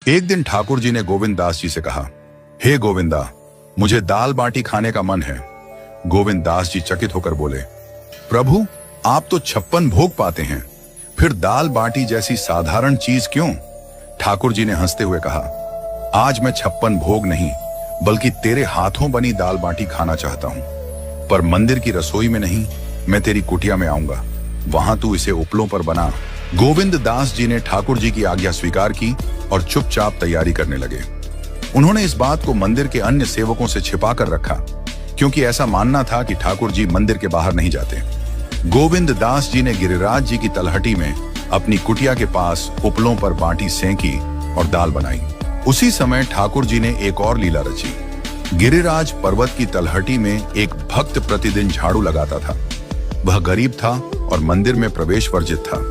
एक दिन ठाकुर जी ने गोविंद दास जी से कहा, हे गोविंदा, मुझे दाल बाटी खाने का मन है। गोविंद दास जी चकित होकर बोले, प्रभु, आप तो 56 भोग पाते हैं, फिर दाल बाटी जैसी साधारण चीज क्यों? ठाकुर जी ने हंसते हुए कहा, आज मैं 56 भोग नहीं बल्कि तेरे हाथों बनी दाल बाटी खाना चाहता हूं, पर मंदिर की रसोई में नहीं, मैं तेरी कुटिया में आऊंगा, वहां तू इसे उपलों पर बना। गोविंद दास जी ने ठाकुर जी की आज्ञा स्वीकार की और चुपचाप तैयारी करने लगे। उन्होंने इस बात को मंदिर के अन्य सेवकों से छिपा कर रखा, क्योंकि ऐसा मानना था कि ठाकुर जी मंदिर के बाहर नहीं जाते। गोविंद दास जी ने गिरिराज जी की तलहटी में अपनी कुटिया के पास उपलों पर बाटी सेंकी और दाल बनाई। उसी समय ठाकुर जी ने एक और लीला रची। गिरिराज पर्वत की तलहटी में एक भक्त प्रतिदिन झाड़ू लगाता था। वह गरीब था और मंदिर में प्रवेश वर्जित था।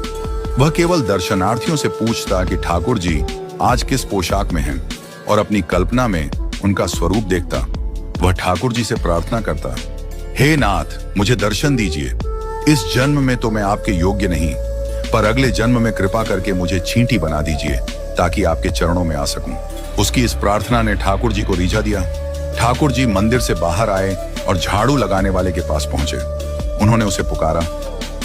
वह केवल दर्शनार्थियों से पूछता कि ठाकुर जी आज किस पोशाक में हैं, और अपनी कल्पना में उनका स्वरूप देखता। वह ठाकुर जी से प्रार्थना करता, हे नाथ, मुझे दर्शन दीजिए। इस जन्म में तो मैं आपके योग्य नहीं, पर अगले जन्म में कृपा करके मुझे चींटी बना दीजिए ताकि आपके चरणों में आ सकूं। उसकी इस प्रार्थना ने ठाकुर जी को रीझा दिया। ठाकुर जी मंदिर से बाहर आए और झाड़ू लगाने वाले के पास पहुंचे। उन्होंने उसे पुकारा,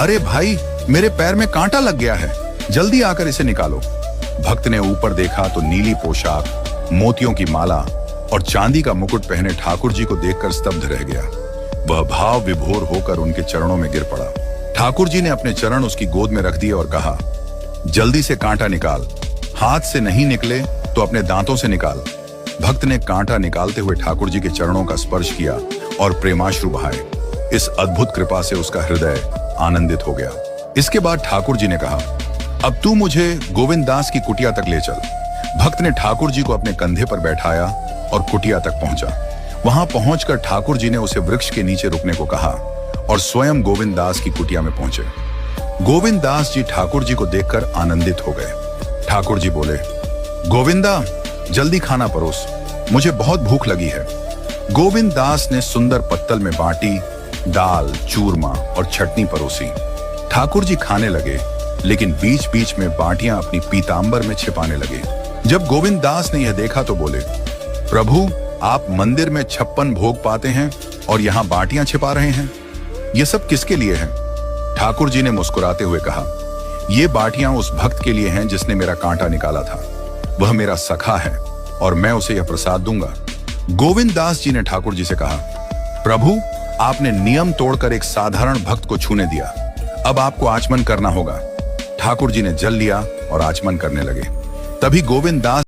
अरे भाई, मेरे पैर में कांटा लग गया है, जल्दी आकर इसे निकालो। भक्त ने ऊपर देखा तो नीली पोशाक, मोतियों की माला और चांदी का मुकुट पहने ठाकुर जी को देखकर स्तब्ध रह गया। वह भाव विभोर होकर उनके चरणों में गिर पड़ा। ठाकुर जी ने अपने चरण उसकी गोद में रख दिए और कहा, जल्दी से कांटा निकाल, हाथ से नहीं निकले तो अपने दांतों से निकाल। भक्त ने कांटा निकालते हुए ठाकुर जी के चरणों का स्पर्श किया और प्रेमाश्रु बहाए। इस अद्भुत कृपा से उसका हृदय आनंदित हो गया। इसके बाद ठाकुर जी ने कहा, अब तू मुझे गोविंद दास की कुटिया तक ले चल। भक्त ने ठाकुर जी को अपने कंधे पर बैठाया और कुटिया तक पहुंचा। वहां पहुंचकर ठाकुर जी ने उसे वृक्ष के नीचे रुकने को कहा और स्वयं गोविंद दास की कुटिया में पहुंचे। गोविंद दास जी ठाकुर जी को देखकर आनंदित हो गए। ठाकुर जी बोले, गोविंदा, जल्दी खाना परोस, मुझे बहुत भूख लगी है। गोविंद दास ने सुंदर पत्तल में बाटी, दाल, चूरमा और चटनी परोसी। ठाकुर जी खाने लगे, लेकिन बीच बीच में बाटियां अपनी पीतांबर में छिपाने लगे। जब गोविंद दास ने यह देखा तो बोले, प्रभु, आप मंदिर में 56 भोग पाते हैं और यहाँ बाटियां छिपा रहे हैं, ये सब किसके लिए है? ठाकुर जी ने मुस्कुराते हुए कहा, ये बाटियां उस भक्त के लिए हैं जिसने मेरा कांटा निकाला था। वह मेरा सखा है और मैं उसे यह प्रसाद दूंगा। गोविंद दास जी ने ठाकुर जी से कहा, प्रभु, आपने नियम तोड़कर एक साधारण भक्त को छूने दिया, अब आपको आचमन करना होगा। ठाकुर जी ने जल लिया और आचमन करने लगे। तभी गोविंद दास